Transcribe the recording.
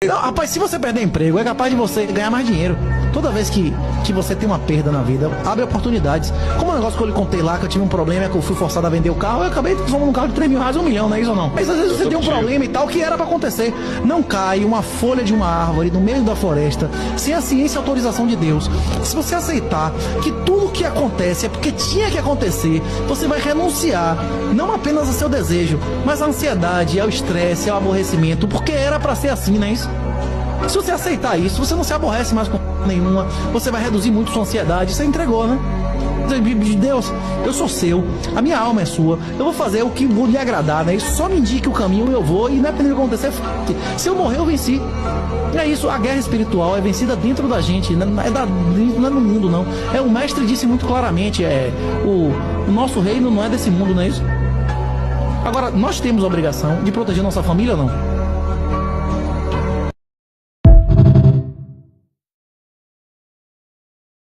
Não, rapaz, se você perder emprego, é capaz de você ganhar mais dinheiro. Toda vez que você tem uma perda na vida, abre oportunidades. Como o negócio que eu lhe contei lá, que eu tive um problema, que eu fui forçado a vender o carro, eu acabei transformando um carro de 3 mil reais, 1 milhão, não é isso ou não? Mas às vezes você tem um problema e tal, que era pra acontecer. Não cai uma folha de uma árvore no meio da floresta, sem a ciência e autorização de Deus. Se você aceitar que tudo que acontece é porque tinha que acontecer, você vai renunciar, não apenas ao seu desejo, mas à ansiedade, ao estresse, ao aborrecimento, porque era pra ser assim, não é isso? Se você aceitar isso, você não se aborrece mais com nenhuma, você vai reduzir muito sua ansiedade, você entregou, né? Deus, eu sou seu, a minha alma é sua, eu vou fazer o que lhe agradar, né? Só me indique o caminho, eu vou, e independente do que acontecer, se eu morrer, eu venci. É isso, a guerra espiritual é vencida dentro da gente, não é no mundo, não. O mestre disse muito claramente, o nosso reino não é desse mundo, não é isso? Agora, nós temos a obrigação de proteger nossa família ou não?